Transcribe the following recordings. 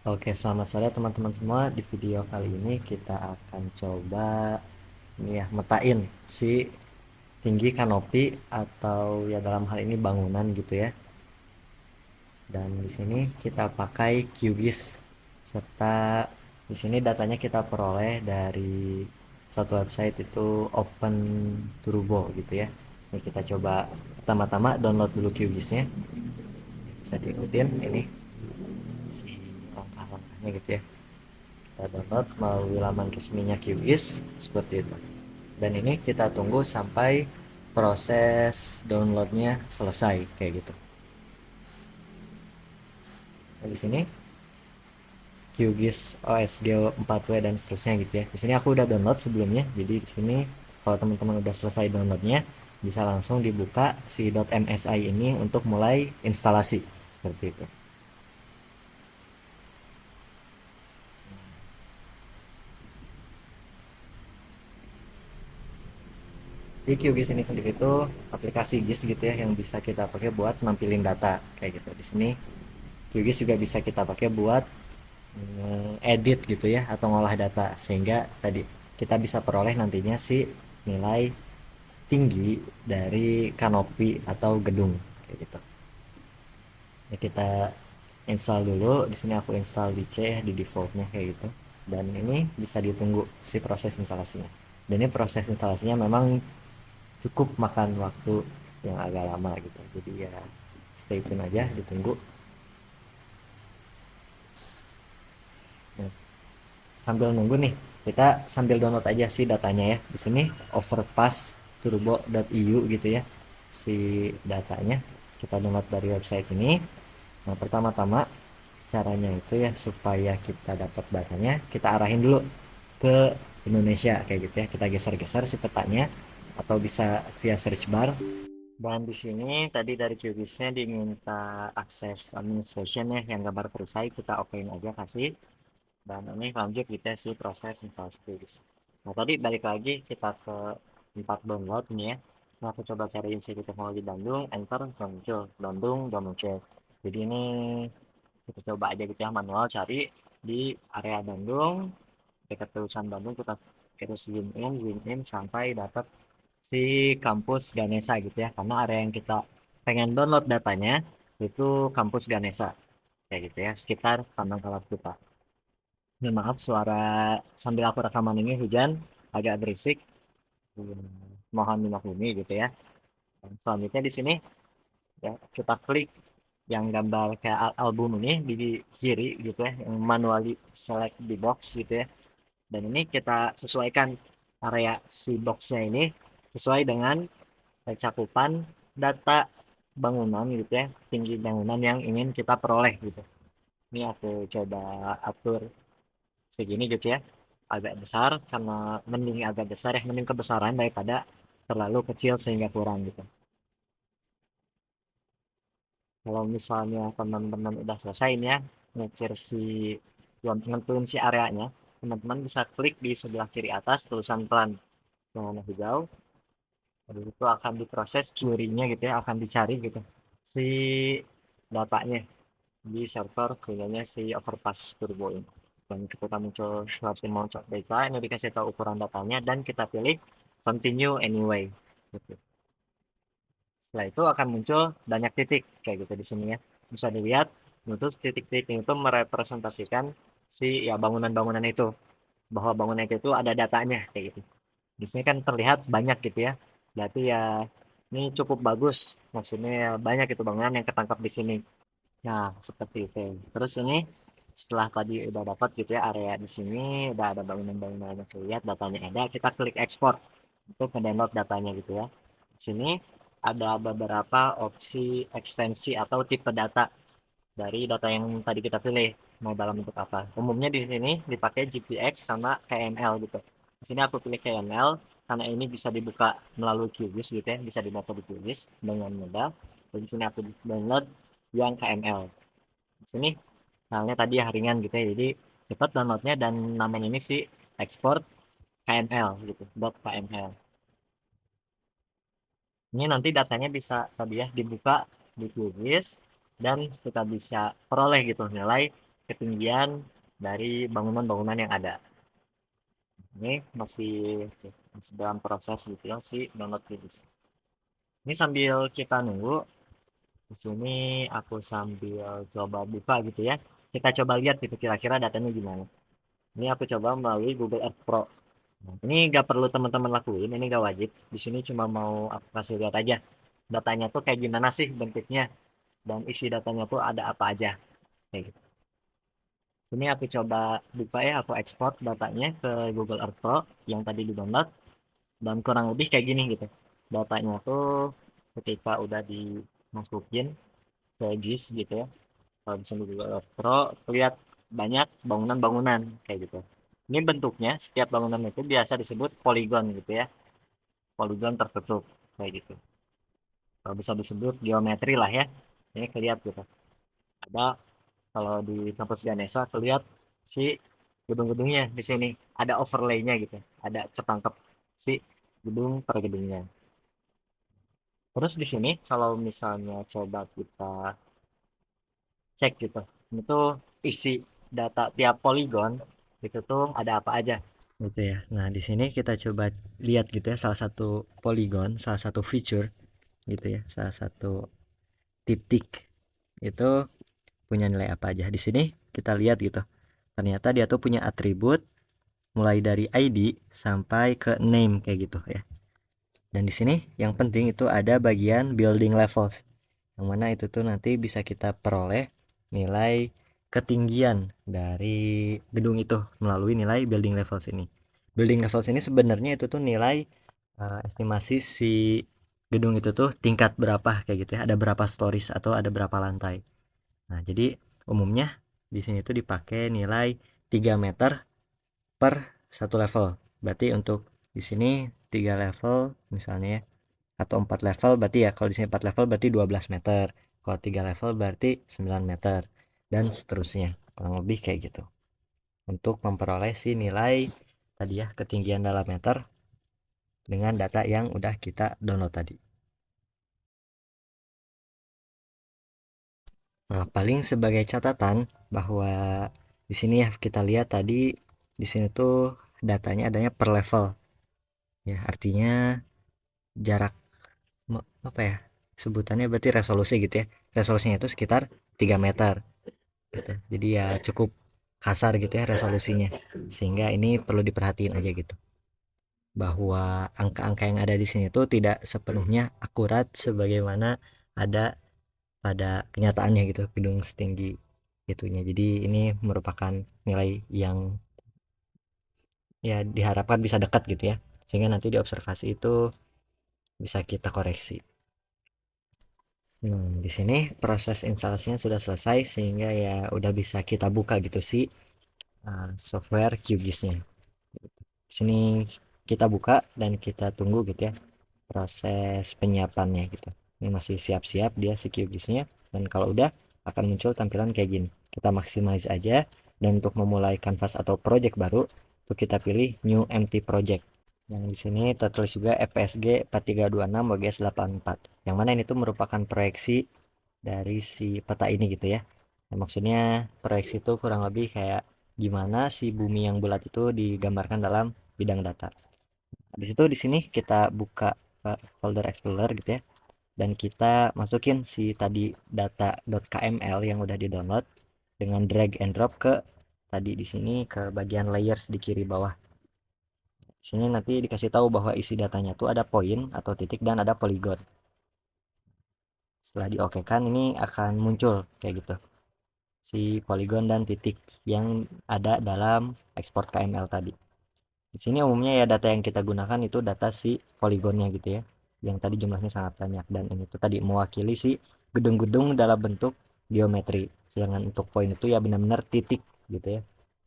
Oke, selamat sore teman-teman semua. Di video kali ini kita akan coba ini ya metain si tinggi kanopi atau ya dalam hal ini bangunan gitu ya. Dan di sini kita pakai QGIS serta di sini datanya kita peroleh dari suatu website itu Open Turbo gitu ya. Ini kita coba pertama-tama download dulu QGIS-nya. Bisa diikutin ini si langkah-langkahnya gitu ya. Kita download melalui laman resminya QGIS seperti itu. Dan ini kita tunggu sampai proses downloadnya selesai kayak gitu. Nah, di sini QGIS OSG 4W dan seterusnya gitu ya. Di sini aku udah download sebelumnya. Jadi di sini kalau teman-teman udah selesai downloadnya bisa langsung dibuka si .msi ini untuk mulai instalasi seperti itu. Di QGIS ini sendiri itu aplikasi GIS gitu ya yang bisa kita pakai buat nampilin data kayak gitu. Di sini QGIS juga bisa kita pakai buat edit gitu ya atau ngolah data sehingga tadi kita bisa peroleh nantinya si nilai tinggi dari kanopi atau gedung kayak gitu. Ya, kita install dulu. Di sini aku install di C ya, di defaultnya kayak gitu. Dan ini bisa ditunggu si proses instalasinya. Dan ini proses instalasinya memang cukup makan waktu yang agak lama gitu. Jadi ya stay tune aja, ditunggu. Nah, sambil nunggu nih, kita sambil download aja sih datanya ya. Di sini overpassturbo.eu gitu ya. Si datanya kita download dari website ini. Nah, pertama-tama caranya itu ya supaya kita dapat datanya, kita arahin dulu ke Indonesia kayak gitu ya. Kita geser-geser si petanya atau bisa via search bar. Dan di sini tadi dari QGIS-nya diminta akses administration ya yang gambar perisai kita okein aja kasih. Dan ini lanjut kita sih proses instalasi QGIS. Nah tadi balik lagi kita ke tempat download ini ya. Nah aku coba cari Institut Teknologi Bandung, enter muncul Bandung, udah muncul. Jadi ini kita coba aja gitu ya manual cari di area Bandung, dekat tulisan Bandung kita terus zoom in sampai dapat si kampus Ganesa gitu ya. Karena area yang kita pengen download datanya itu kampus Ganesa kayak gitu ya, sekitar Taman Kalap kita. Ini maaf suara sambil aku rekaman ini hujan agak berisik. Mohon dimaklumi gitu ya. Dan selanjutnya di sini ya kita klik yang gambar kayak album ini di kiri gitu ya, yang manually select di box gitu ya. Dan ini kita sesuaikan area si boxnya ini sesuai dengan cakupan data bangunan gitu ya, tinggi bangunan yang ingin kita peroleh gitu. Ini aku coba atur segini gitu ya, agak besar karena mending agak besar ya, mending kebesaran daripada terlalu kecil sehingga kurang gitu. Kalau misalnya teman-teman udah selesai ini ya ngecir si yang nentuin si areanya, teman-teman bisa klik di sebelah kiri atas tulisan plan yang warna hijau. Habis itu akan diproses query-nya gitu ya, akan dicari gitu si datanya di server punyanya si Overpass Turbo ini. Dan ketika muncul suatu muncul data, ini dikasih tahu ukuran datanya dan kita pilih continue anyway. Gitu. Setelah itu akan muncul banyak titik kayak gitu di sini ya. Bisa dilihat itu titik-titik itu merepresentasikan si ya bangunan-bangunan itu, bahwa bangunan itu ada datanya kayak gitu. Di sini kan terlihat banyak gitu ya. Berarti ya ini cukup bagus. Maksudnya ya banyak itu bangunan yang ketangkap di sini. Nah, seperti itu. Terus ini setelah tadi udah dapat gitu ya area di sini udah ada bangunan-bangunan yang terlihat, datanya ada, kita klik ekspor untuk mendownload datanya gitu ya. Di sini ada beberapa opsi ekstensi atau tipe data dari data yang tadi kita pilih mau dalam bentuk apa. Umumnya di sini dipakai GPX sama KML gitu. Di sini aku pilih KML karena ini bisa dibuka melalui QGIS gitu ya, bisa dibaca di QGIS dengan mudah. Dan di sini aku download yang KML. Di sini halnya tadi ya ringan gitu ya. Jadi cepat downloadnya dan namanya ini sih export KML gitu, .kml. Ini nanti datanya bisa tadi ya dibuka di QGIS dan kita bisa peroleh gitu nilai ketinggian dari bangunan-bangunan yang ada. Ini masih dalam proses gitu ya si download videos. Ini sambil kita nunggu, di sini aku sambil coba buka gitu ya. Kita coba lihat gitu kira-kira datanya gimana. Ini aku coba melalui Google Earth Pro. Nah, ini nggak perlu teman-teman lakuin, ini nggak wajib. Di sini cuma mau aku kasih lihat aja. Datanya tuh kayak gimana sih bentuknya dan isi datanya tuh ada apa aja. Kayak gitu. Sini aku coba buka ya, aku ekspor datanya ke Google Earth Pro yang tadi di download dan kurang lebih kayak gini gitu. Datanya tuh ketika udah dimasukin ke GIS gitu ya. Kalau di sini Google Earth Pro lihat banyak bangunan-bangunan kayak gitu. Ini bentuknya setiap bangunan itu biasa disebut poligon gitu ya. Poligon tertutup kayak gitu. Kalau bisa disebut geometri lah ya. Ini kelihatan gitu. Ada kalau di kampus Ganesha terlihat si gedung-gedungnya di sini ada overlaynya gitu, ada ketangkep si gedung per gedungnya. Terus di sini kalau misalnya coba kita cek gitu, itu isi data tiap poligon itu tuh ada apa aja gitu ya. Nah di sini kita coba lihat gitu ya salah satu poligon, salah satu feature gitu ya, salah satu titik itu punya nilai apa aja. Di sini kita lihat gitu. Ternyata dia tuh punya atribut mulai dari ID sampai ke name kayak gitu ya. Dan di sini yang penting itu ada bagian building levels. Yang mana itu tuh nanti bisa kita peroleh nilai ketinggian dari gedung itu melalui nilai building levels ini. Building levels ini sebenarnya itu tuh nilai estimasi si gedung itu tuh tingkat berapa kayak gitu ya. Ada berapa stories atau ada berapa lantai. Nah, jadi umumnya di sini tuh dipakai nilai 3 meter per satu level. Berarti untuk di sini 3 level misalnya ya, atau 4 level berarti ya kalau di sini 4 level berarti 12 meter. Kalau 3 level berarti 9 meter dan seterusnya. Kurang lebih kayak gitu. Untuk memperoleh si nilai tadi ya ketinggian dalam meter dengan data yang udah kita download tadi. Nah, paling sebagai catatan bahwa di sini ya kita lihat tadi di sini tuh datanya adanya per level. Ya, artinya jarak apa ya? Sebutannya berarti resolusi gitu ya. Resolusinya itu sekitar 3 meter gitu. Jadi ya cukup kasar gitu ya resolusinya. Sehingga ini perlu diperhatiin aja gitu. Bahwa angka-angka yang ada di sini tuh tidak sepenuhnya akurat sebagaimana ada pada kenyataannya gitu gedung setinggi itunya. Jadi ini merupakan nilai yang ya diharapkan bisa dekat gitu ya. Sehingga nanti di observasi itu bisa kita koreksi. Di sini proses instalasinya sudah selesai sehingga ya udah bisa kita buka gitu sih software QGIS-nya. Di sini kita buka dan kita tunggu gitu ya proses penyiapannya gitu. Ini masih siap-siap dia si QGIS-nya dan kalau udah akan muncul tampilan kayak gini. Kita maximize aja dan untuk memulai canvas atau project baru, tuh kita pilih new empty project. Yang di sini tertulis juga FSG 4326 WGS 84. Yang mana ini tuh merupakan proyeksi dari si peta ini gitu ya. Nah, maksudnya proyeksi itu kurang lebih kayak gimana si bumi yang bulat itu digambarkan dalam bidang data. Habis itu di sini kita buka folder Explorer gitu ya. Dan kita masukin si tadi data.kml yang udah di-download dengan drag and drop ke tadi di sini ke bagian layers di kiri bawah. Di sini nanti dikasih tahu bahwa isi datanya tuh ada poin atau titik dan ada poligon. Setelah diokekan ini akan muncul kayak gitu. Si poligon dan titik yang ada dalam export KML tadi. Di sini umumnya ya data yang kita gunakan itu data si poligonnya gitu ya. Yang tadi jumlahnya sangat banyak dan ini tuh tadi mewakili si gedung-gedung dalam bentuk geometri. Sedangkan untuk poin itu ya benar-benar titik gitu ya.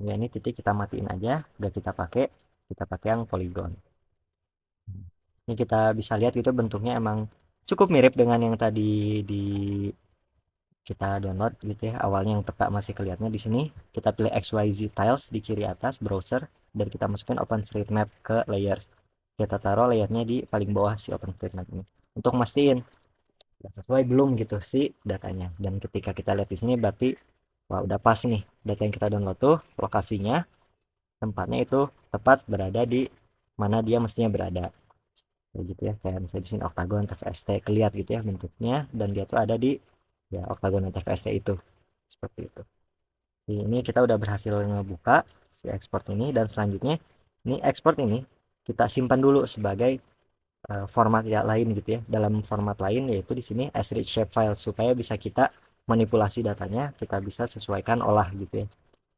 Ya ini titik kita matiin aja, udah kita pakai yang poligon. Ini kita bisa lihat gitu bentuknya emang cukup mirip dengan yang tadi di kita download gitu ya. Awalnya yang peta masih kelihatannya di sini. Kita pilih XYZ tiles di kiri atas browser dan kita masukkan OpenStreetMap ke layers. Kita taruh layernya di paling bawah si OpenStreetMap ini. Untuk mastiin sesuai belum gitu si datanya. Dan ketika kita lihat di sini berarti Wah, udah pas nih data yang kita download tuh lokasinya, tempatnya itu tepat berada di mana dia mestinya berada. Kayak gitu ya, kayak misalnya di sini oktagon TVST kelihatan gitu ya bentuknya, dan dia tuh ada di ya oktagon TVST itu, seperti itu. Ini kita udah berhasil ngebuka si export ini, dan selanjutnya ini export ini kita simpan dulu sebagai format ya lain gitu ya, dalam format lain, yaitu di sini as rich shapefile, supaya bisa kita manipulasi datanya, kita bisa sesuaikan olah gitu ya.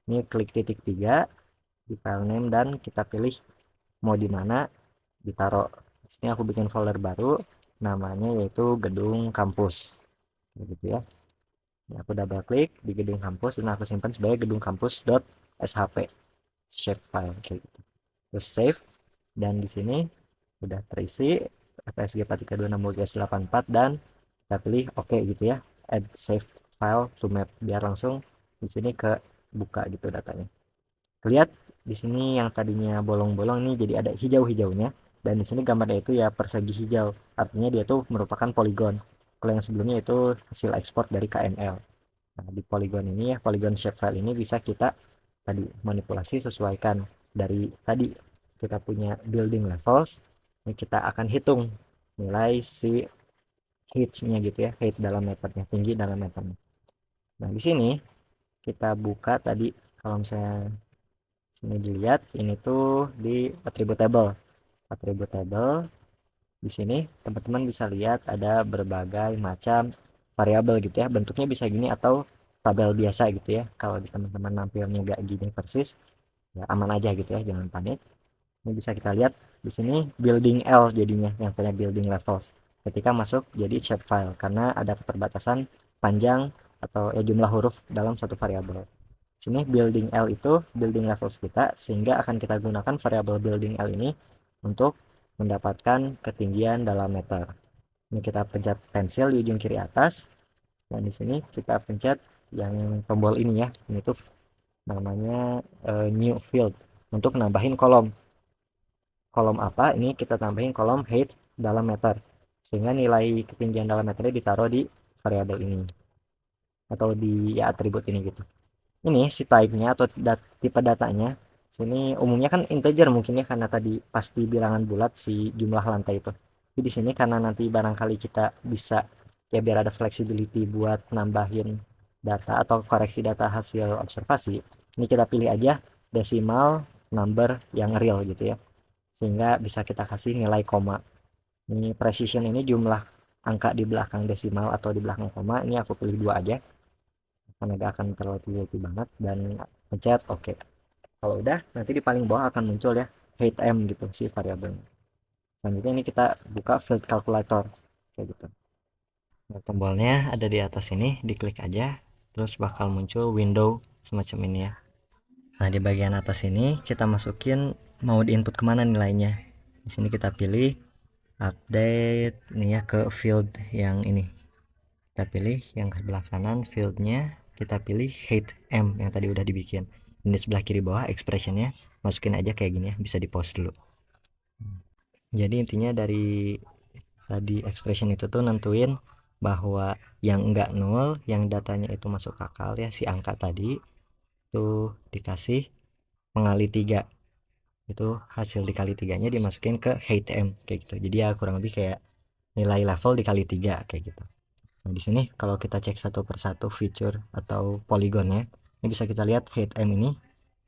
Ini klik titik 3 di file name dan kita pilih mau di mana ditaruh. Di sini aku bikin folder baru, namanya yaitu gedung kampus gitu ya. Ini aku double klik di gedung kampus dan aku simpan sebagai gedung kampus.shp shapefile kayak gitu. Terus save, dan di sini udah terisi APSG 43260-84, dan kita pilih oke gitu ya, add save file to map, biar langsung di sini ke buka gitu datanya. Lihat di sini yang tadinya bolong-bolong nih jadi ada hijau-hijaunya, dan di sini gambarnya itu ya persegi hijau, artinya dia tuh merupakan poligon. Kalau yang sebelumnya itu hasil ekspor dari KML. Nah, di polygon ini ya, polygon shapefile ini bisa kita tadi manipulasi sesuaikan dari tadi kita punya building levels. Ini kita akan hitung nilai si height-nya gitu ya, height dalam meternya, tinggi dalam meternya. Nah, di sini kita buka tadi, kalau misalnya sini dilihat, ini tuh di attribute table. Attribute table di sini teman-teman bisa lihat ada berbagai macam variabel gitu ya, bentuknya bisa gini atau tabel biasa gitu ya. Kalau di teman-teman nampilnya nggak gini persis, ya aman aja gitu ya, jangan panik. Ini bisa kita lihat di sini building L jadinya, yang punya building levels ketika masuk jadi shapefile, karena ada keterbatasan panjang atau ya jumlah huruf dalam satu variabel. Sini building L itu building levels kita, sehingga akan kita gunakan variabel building L ini untuk mendapatkan ketinggian dalam meter. Ini kita pencet pensil di ujung kiri atas, dan di sini kita pencet yang tombol ini ya, ini tuh namanya new field, untuk nambahin kolom. Kolom apa? Ini kita tambahin kolom height dalam meter, sehingga nilai ketinggian dalam meternya ditaruh di variabel ini atau di ya atribut ini gitu. Ini si type-nya atau tipe datanya sini umumnya kan integer mungkin ya, karena tadi pasti bilangan bulat si jumlah lantai itu. Tapi di sini karena nanti barangkali kita bisa ya biar ada flexibility buat nambahin data atau koreksi data hasil observasi, ini kita pilih aja decimal number yang real gitu ya, sehingga bisa kita kasih nilai koma. Ini precision, ini jumlah angka di belakang desimal atau di belakang koma, ini aku pilih 2 aja karena gak akan terlalu teliti banget, dan pencet oke. Kalau udah, nanti di paling bawah akan muncul ya height m gitu si variabelnya. Selanjutnya ini kita buka field calculator kayak gitu. Nah, tombolnya ada di atas ini, diklik aja terus bakal muncul window semacam ini ya. Nah, di bagian atas ini kita masukin mau diinput kemana nilainya. Di sini kita pilih update nih ya ke field yang ini. Kita pilih yang ke sebelah kanan fieldnya, kita pilih height m yang tadi udah dibikin. Ini sebelah kiri bawah expressionnya masukin aja kayak gini ya, bisa di pause dulu. Jadi intinya dari tadi expression itu tuh nentuin bahwa yang enggak nol, yang datanya itu masuk akal ya, si angka tadi tuh dikasih mengali 3, itu hasil dikali 3-nya dimasukin ke height m kayak gitu. Jadi ya kurang lebih kayak nilai level dikali 3 kayak gitu. Nah, di sini kalau kita cek satu persatu feature atau poligonnya, ini bisa kita lihat height m ini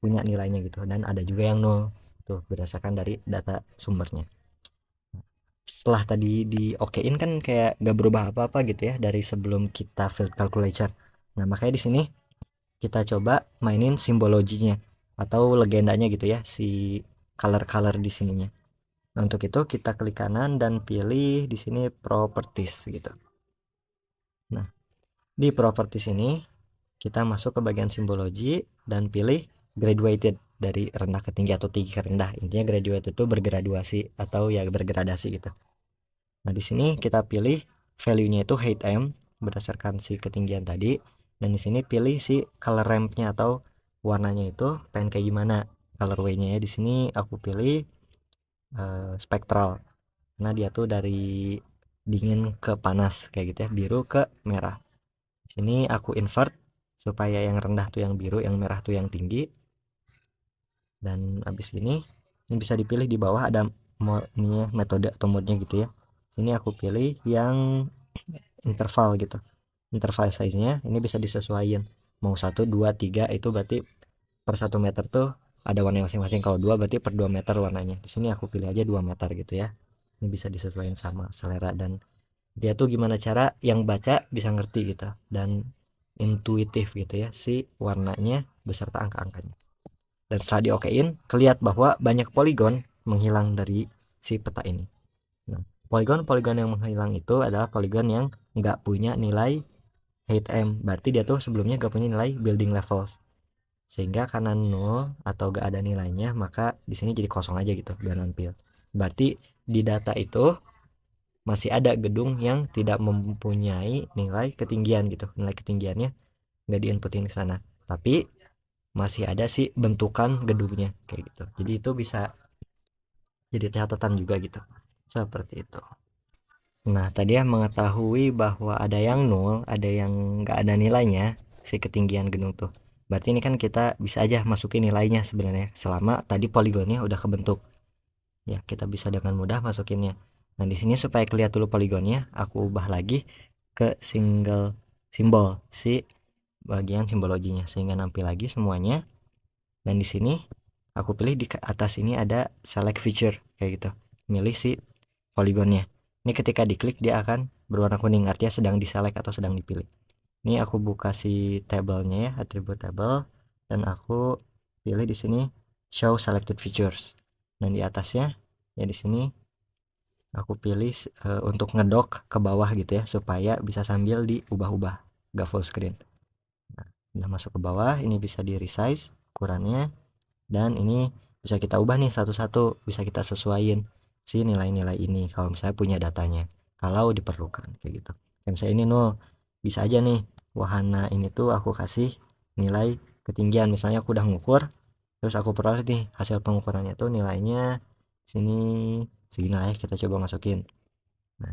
punya nilainya gitu, dan ada juga yang nol tuh berdasarkan dari data sumbernya. Setelah tadi di okein kan kayak gak berubah apa-apa gitu ya dari sebelum kita field calculator. Nah, makanya di sini kita coba mainin simbologinya atau legendanya gitu ya, si color-color di sininya. Nah, untuk itu kita klik kanan dan pilih di sini properties gitu. Nah, di properties ini kita masuk ke bagian simbologi dan pilih graduated, dari rendah ke tinggi atau tinggi ke rendah. Intinya graduated itu bergraduasi atau ya bergradasi gitu. Nah, di sini kita pilih value-nya itu height m berdasarkan si ketinggian tadi, dan di sini pilih si color ramp-nya atau warnanya itu pengen kayak gimana colorway-nya ya. Di sini aku pilih spektral, karena dia tuh dari dingin ke panas kayak gitu ya, biru ke merah. Di sini aku invert supaya yang rendah tuh yang biru, yang merah tuh yang tinggi. Dan habis ini bisa dipilih di bawah ada ini ya, metode atau mode-nya gitu ya. Sini aku pilih yang interval gitu. Interval size-nya ini bisa disesuaikan. Mau 1, 2, 3 itu berarti per 1 meter tuh ada warna masing-masing. Kalau 2 berarti per 2 meter warnanya. Di sini aku pilih aja 2 meter gitu ya. Ini bisa disesuaikan sama selera dan dia tuh gimana cara yang baca bisa ngerti gitu dan intuitif gitu ya si warnanya beserta angka-angkanya. Dan setelah diokein, kelihat bahwa banyak poligon menghilang dari si peta ini. Nah, poligon-poligon yang menghilang itu adalah poligon yang nggak punya nilai height m. Berarti dia tuh sebelumnya nggak punya nilai building levels. Sehingga karena 0 atau nggak ada nilainya, maka di sini jadi kosong aja gitu, nggak nampil. Berarti di data itu masih ada gedung yang tidak mempunyai nilai ketinggian gitu. Nilai ketinggiannya nggak diinputin ke sana. Tapi masih ada sih bentukan gedungnya kayak gitu. Jadi itu bisa jadi catatan juga gitu. Seperti itu. Nah, tadi ya mengetahui bahwa ada yang nol, ada yang nggak ada nilainya, si ketinggian gedung tuh. Berarti ini kan kita bisa aja masukin nilainya sebenarnya, selama tadi poligonnya udah kebentuk. Ya, kita bisa dengan mudah masukinnya. Nah, di sini supaya kelihatan dulu poligonnya, aku ubah lagi ke single simbol, si bagian simbologinya, sehingga nampil lagi semuanya. Dan di sini aku pilih di atas ini ada select feature kayak gitu, milih si poligonnya. Ini ketika diklik dia akan berwarna kuning, artinya sedang diselect atau sedang dipilih. Ini aku buka si tabelnya ya, attribute table, dan aku pilih di sini show selected features. Dan di atasnya ya di sini aku pilih untuk ngedok ke bawah gitu ya, supaya bisa sambil diubah-ubah, gak full screen. Nah, udah masuk ke bawah, ini bisa di resize ukurannya. Dan ini bisa kita ubah nih satu-satu, bisa kita sesuaiin si nilai-nilai ini kalau misalnya punya datanya, kalau diperlukan kayak gitu. Kayak misalnya ini nol, bisa aja nih wahana ini tuh aku kasih nilai ketinggian, misalnya aku udah ngukur terus aku peroleh nih hasil pengukurannya tuh nilainya sini segini lah ya, kita coba masukin. Nah,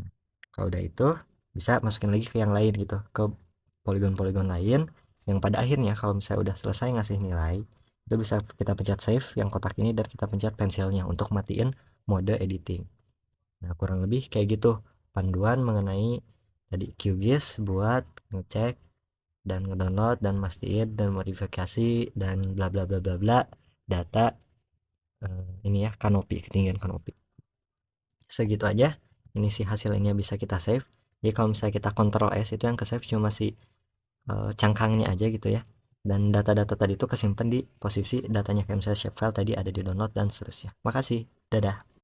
kalau udah itu bisa masukin lagi ke yang lain gitu, ke poligon-poligon lain yang pada akhirnya kalau misalnya udah selesai ngasih nilai, itu bisa kita pencet save yang kotak ini dan kita pencet pensilnya untuk matiin mode editing. Nah, kurang lebih kayak gitu panduan mengenai tadi QGIS buat ngecek dan ngedownload dan mastiin dan modifikasi dan bla bla bla bla bla data ini ya kanopi, ketinggian kanopi. Segitu aja. Ini sih hasilnya bisa kita save. Jadi kalau misalnya kita Ctrl S itu yang ke save cuma si cangkangnya aja gitu ya. Dan data-data tadi itu kesimpan di posisi datanya kayak misalnya shapefile tadi ada di download dan seterusnya. Makasih. Dadah.